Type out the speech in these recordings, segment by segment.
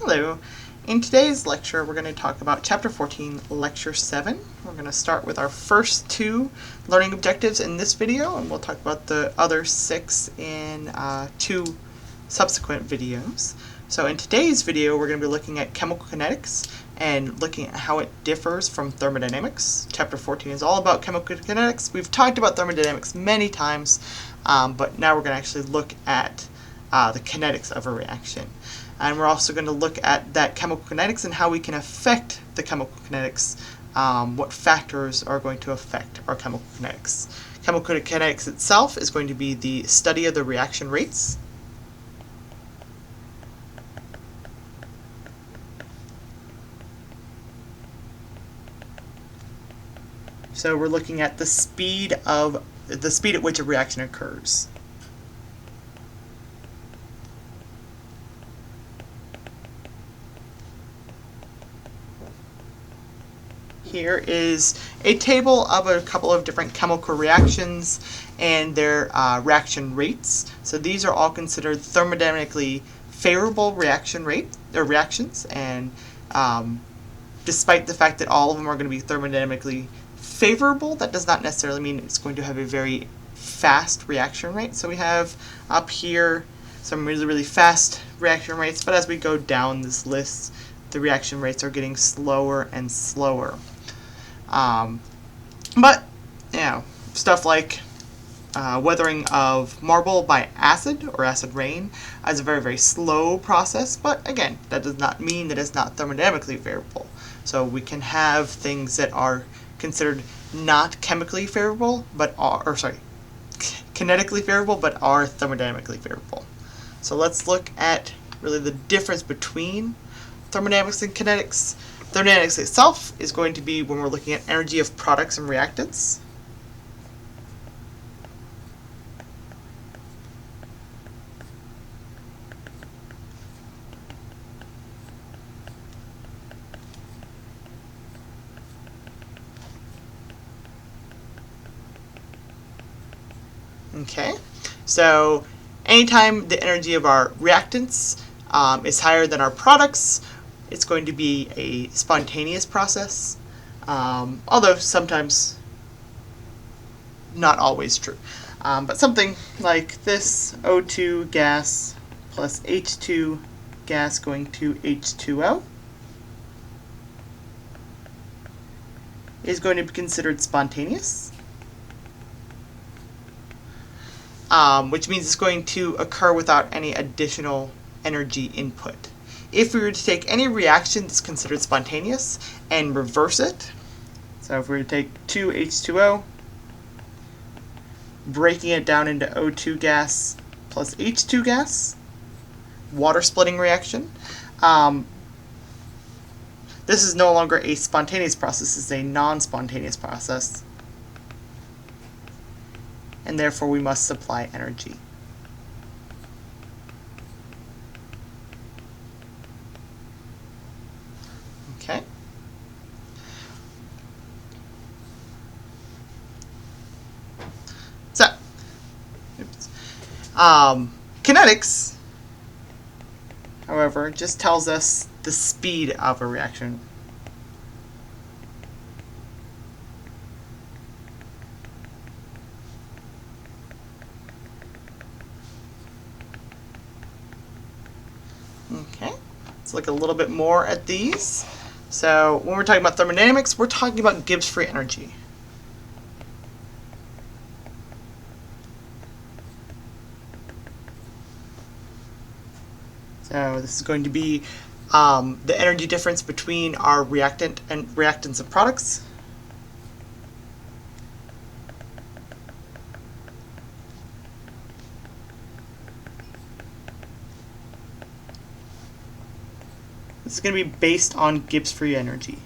Hello. In today's lecture, we're going to talk about Chapter 14, Lecture 7. We're going to start with our first two learning objectives in this video, and we'll talk about the other 6 in 2 subsequent videos. So in today's video, we're going to be looking at chemical kinetics and looking at how it differs from thermodynamics. Chapter 14 is all about chemical kinetics. We've talked about thermodynamics many times, but now we're going to actually look at the kinetics of a reaction. And we're also going to look at that chemical kinetics and how we can affect the chemical kinetics, what factors are going to affect our chemical kinetics. Chemical kinetics itself is going to be the study of the reaction rates. So we're looking at the speed at which a reaction occurs. Here is a table of a couple of different chemical reactions and their reaction rates. So these are all considered thermodynamically favorable reactions, and despite the fact that all of them are going to be thermodynamically favorable, that does not necessarily mean it's going to have a very fast reaction rate. So we have up here some really fast reaction rates, but as we go down this list, the reaction rates are getting slower and slower. But, you know, stuff like weathering of marble by acid or acid rain is a very slow process, but again, that does not mean that it's not thermodynamically favorable. So we can have things that are considered not chemically favorable, but kinetically favorable, but are thermodynamically favorable. So let's look at really the difference between thermodynamics and kinetics. Thermodynamics itself is going to be when we're looking at energy of products and reactants. Okay, so anytime the energy of our reactants is higher than our products, it's going to be a spontaneous process, although sometimes not always true. But something like this, O2 gas plus H2 gas going to H2O is going to be considered spontaneous, which means it's going to occur without any additional energy input. If we were to take any reaction that's considered spontaneous and reverse it, so if we were to take 2H2O, breaking it down into O2 gas plus H2 gas, water splitting reaction, this is no longer a spontaneous process, it's a non-spontaneous process, and therefore we must supply energy. Okay. So, kinetics, however, just tells us the speed of a reaction. Okay, let's look a little bit more at these. So when we're talking about thermodynamics, we're talking about Gibbs free energy. So this is going to be the energy difference between our reactant and reactants and products. This is going to be based on Gibbs free energy.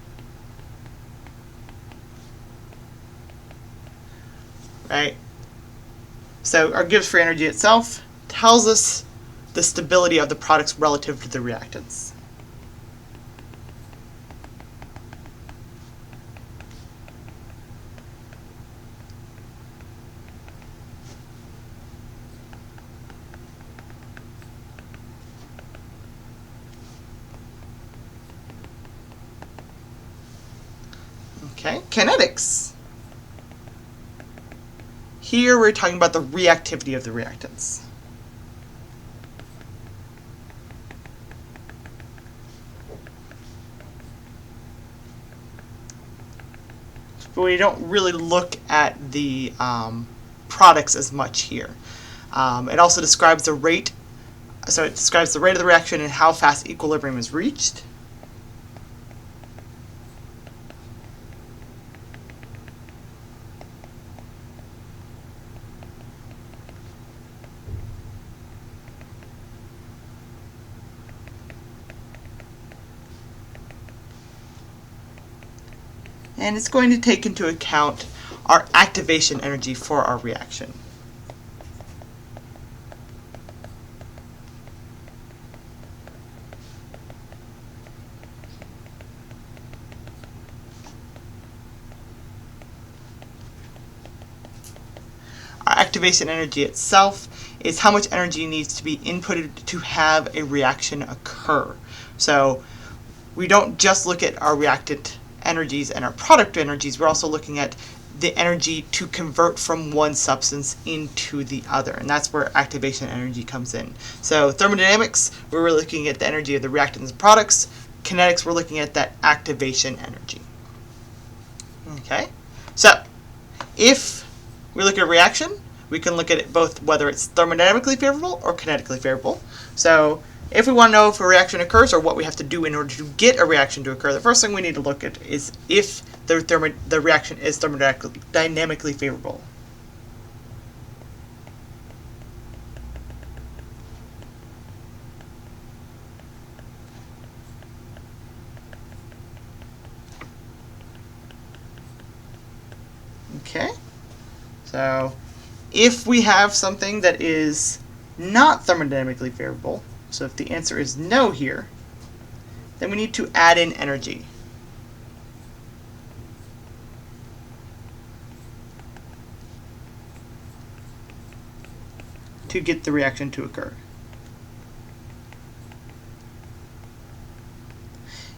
Right? So our Gibbs free energy itself tells us the stability of the products relative to the reactants. Okay, kinetics. Here we're talking about the reactivity of the reactants. But we don't really look at the products as much here. It also describes the rate, so it describes the rate of the reaction and how fast equilibrium is reached. And it's going to take into account our activation energy for our reaction. Our activation energy itself is how much energy needs to be inputted to have a reaction occur. So we don't just look at our reactant energies and our product energies, we're also looking at the energy to convert from one substance into the other, and that's where activation energy comes in. So thermodynamics, we're looking at the energy of the reactants and products. Kinetics, we're looking at that activation energy. Okay, so if we look at a reaction, we can look at it both whether it's thermodynamically favorable or kinetically favorable. So if we want to know if a reaction occurs or what we have to do in order to get a reaction to occur, the first thing we need to look at is if the reaction is thermodynamically favorable. Okay, so if we have something that is not thermodynamically favorable, so if the answer is no here, then we need to add in energy. To get the reaction to occur.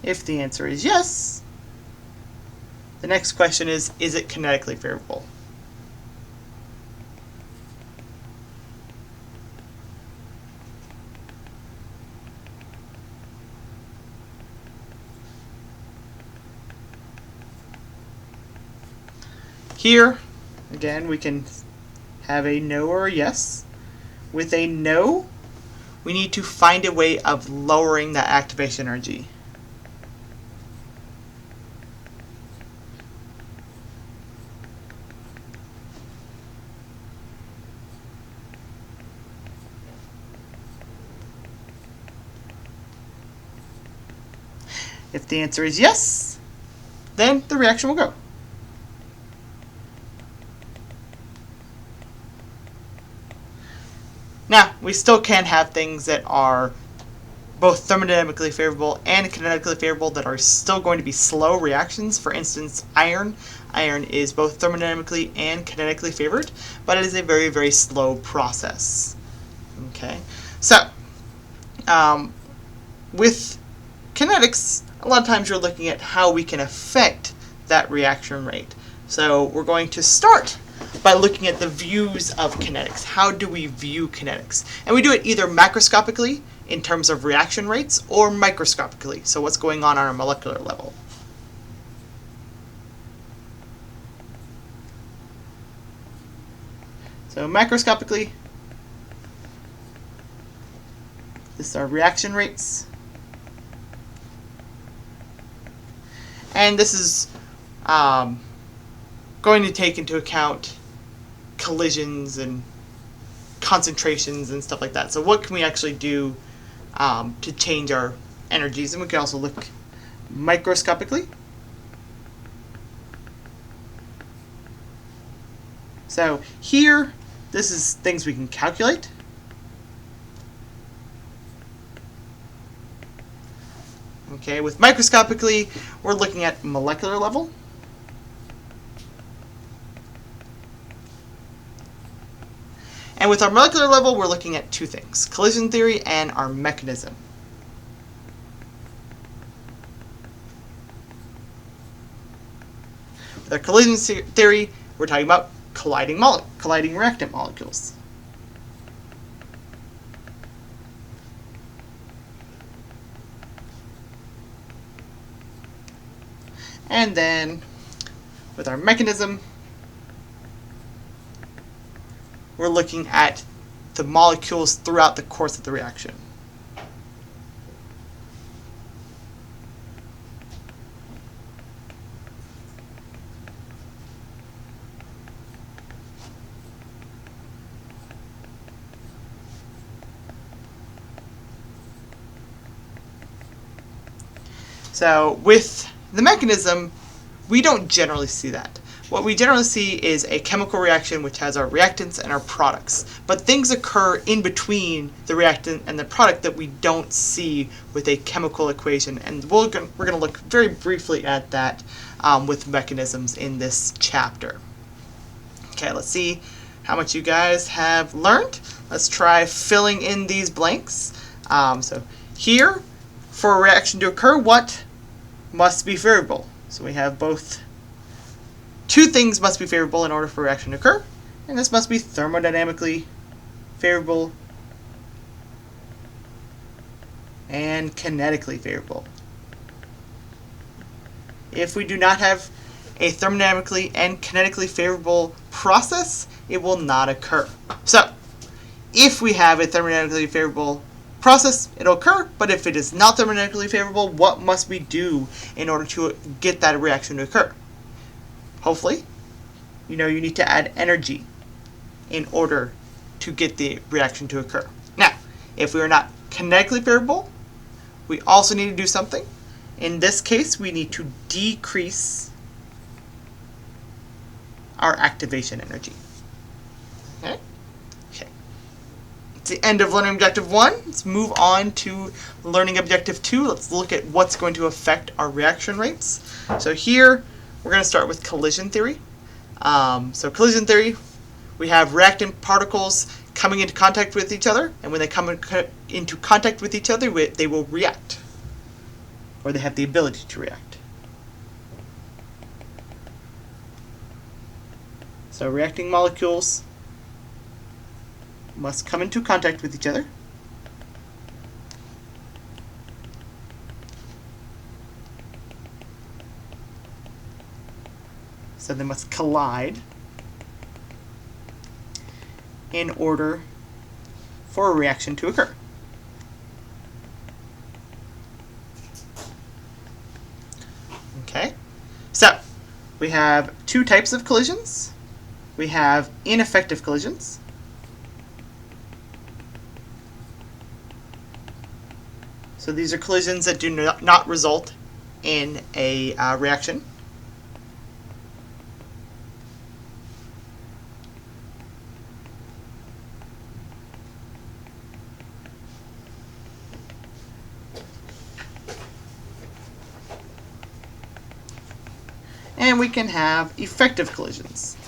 If the answer is yes, the next question is it kinetically favorable? Here, again, we can have a no or a yes. With a no, we need to find a way of lowering that activation energy. If the answer is yes, then the reaction will go. Now, we still can have things that are both thermodynamically favorable and kinetically favorable that are still going to be slow reactions. For instance, iron. Iron is both thermodynamically and kinetically favored, but it is a very, very slow process. Okay, so with kinetics, a lot of times you're looking at how we can affect that reaction rate. So we're going to start by looking at the views of kinetics. How do we view kinetics? And we do it either macroscopically in terms of reaction rates or microscopically, so what's going on a molecular level. So macroscopically, this are reaction rates. And this is going to take into account collisions and concentrations and stuff like that. So what can we actually do to change our energies? And we can also look microscopically. So here, this is things we can calculate. Okay, with microscopically, we're looking at molecular level. And with our molecular level, we're looking at two things: collision theory and our mechanism. With our collision theory, we're talking about colliding reactant molecules. And then with our mechanism, we're looking at the molecules throughout the course of the reaction. So with the mechanism, we don't generally see that. What we generally see is a chemical reaction which has our reactants and our products. But things occur in between the reactant and the product that we don't see with a chemical equation. And we're going to look very briefly at that with mechanisms in this chapter. Okay, let's see how much you guys have learned. Let's try filling in these blanks. So here, for a reaction to occur, what must be favorable? So we have both. Two things must be favorable in order for a reaction to occur, and this must be thermodynamically favorable and kinetically favorable. If we do not have a thermodynamically and kinetically favorable process, it will not occur. So, if we have a thermodynamically favorable process, it'll occur, but if it is not thermodynamically favorable, what must we do in order to get that reaction to occur? Hopefully, you know you need to add energy in order to get the reaction to occur. Now, if we are not kinetically favorable, we also need to do something. In this case, we need to decrease our activation energy. Okay? Okay. It's the end of learning objective 1. Let's move on to learning objective 2. Let's look at what's going to affect our reaction rates. So here, we're going to start with collision theory. So collision theory, we have reactant particles coming into contact with each other, and when they come into contact with each other, they will react, or they have the ability to react. So reacting molecules must come into contact with each other. So they must collide in order for a reaction to occur. Okay, so we have two types of collisions. We have ineffective collisions. So these are collisions that do not result in a reaction. And we can have effective collisions.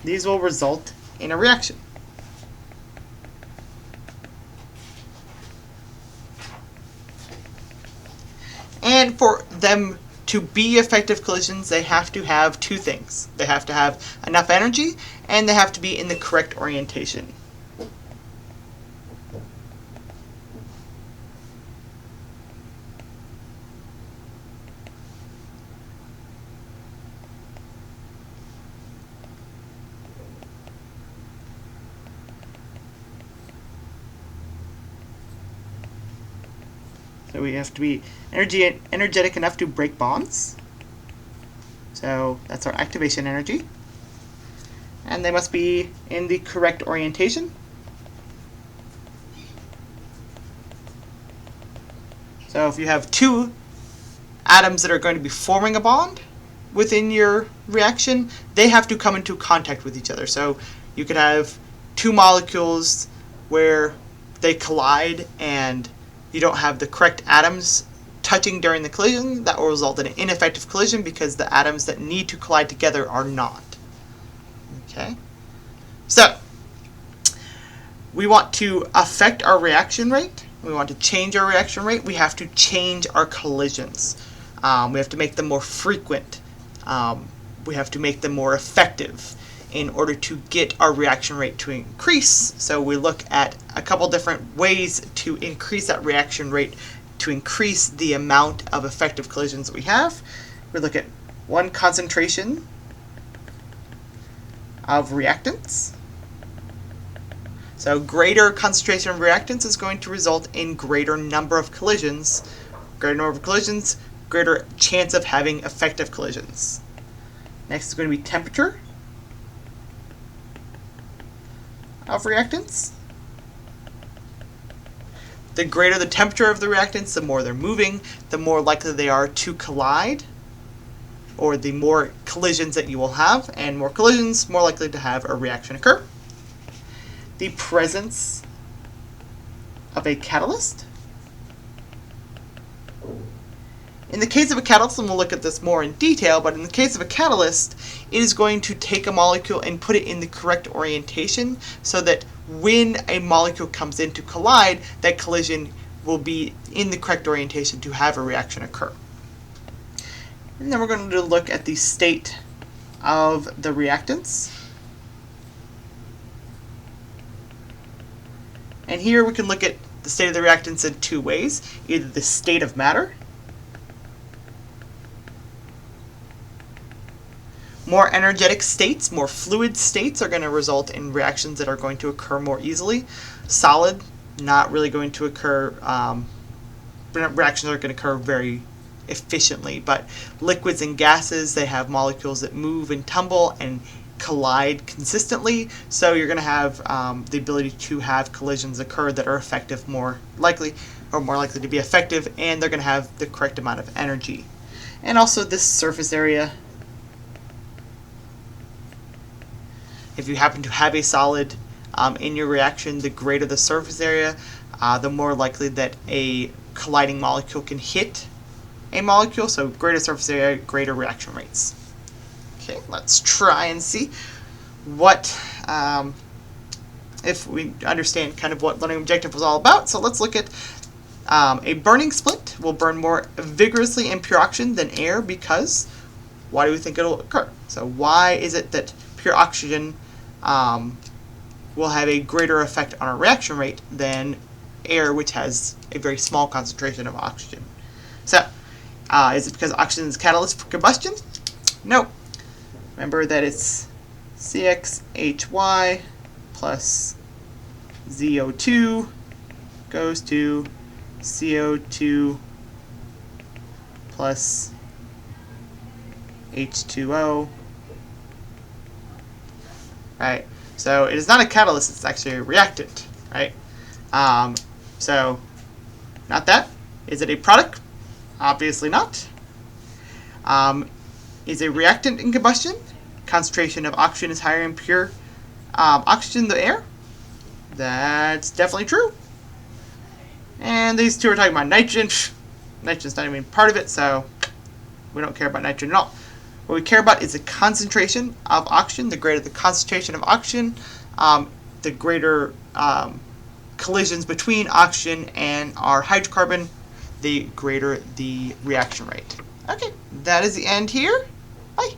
These will result in a reaction. And for them to be effective collisions, they have to have two things. They have to have enough energy, and they have to be in the correct orientation. So we have to be energetic enough to break bonds. So that's our activation energy. And they must be in the correct orientation. So if you have two atoms that are going to be forming a bond within your reaction, they have to come into contact with each other. So you could have two molecules where they collide and you don't have the correct atoms touching during the collision. That will result in an ineffective collision because the atoms that need to collide together are not. Okay? So, we want to affect our reaction rate. we want to change our reaction rate, we have to change our collisions. We have to make them more frequent. We have to make them more effective in order to get our reaction rate to increase. So we look at a couple different ways to increase that reaction rate, to increase the amount of effective collisions we have. We look at one, concentration of reactants. So greater concentration of reactants is going to result in greater number of collisions. Greater number of collisions, greater chance of having effective collisions. Next is going to be temperature of reactants. The greater the temperature of the reactants, the more they're moving, the more likely they are to collide, or the more collisions that you will have, and more collisions, more likely to have a reaction occur. The presence of a catalyst. In the case of a catalyst, and we'll look at this more in detail, but in the case of a catalyst, it is going to take a molecule and put it in the correct orientation so that when a molecule comes in to collide, that collision will be in the correct orientation to have a reaction occur. And then we're going to look at the state of the reactants. And here we can look at the state of the reactants in two ways, either the state of matter. More energetic states, more fluid states are going to result in reactions that are going to occur more easily. Solid, not really going to occur, reactions are going to occur very efficiently, but liquids and gases, they have molecules that move and tumble and collide consistently, so you're going to have the ability to have collisions occur that are effective more likely to be effective, and they're going to have the correct amount of energy. And also this surface area. If you happen to have a solid in your reaction, the greater the surface area, the more likely that a colliding molecule can hit a molecule, so greater surface area, greater reaction rates. Okay, let's try and see what, if we understand kind of what learning objective was all about. So let's look at a burning split will burn more vigorously in pure oxygen than air because, why do we think it'll occur? So why is it that pure oxygen will have a greater effect on our reaction rate than air, which has a very small concentration of oxygen? So, is it because oxygen is a catalyst for combustion? No. Remember that it's CxHy plus ZO2 goes to CO2 plus H2O. Right? So it is not a catalyst, it's actually a reactant. Right? So, not that. Is it a product? Obviously not. Is a reactant in combustion? Concentration of oxygen is higher in pure oxygen than the air. That's definitely true. And these two are talking about nitrogen. Nitrogen's not even part of it, so we don't care about nitrogen at all. What we care about is the concentration of oxygen. The greater the concentration of oxygen, the greater collisions between oxygen and our hydrocarbon, the greater the reaction rate. Okay, that is the end here. Bye.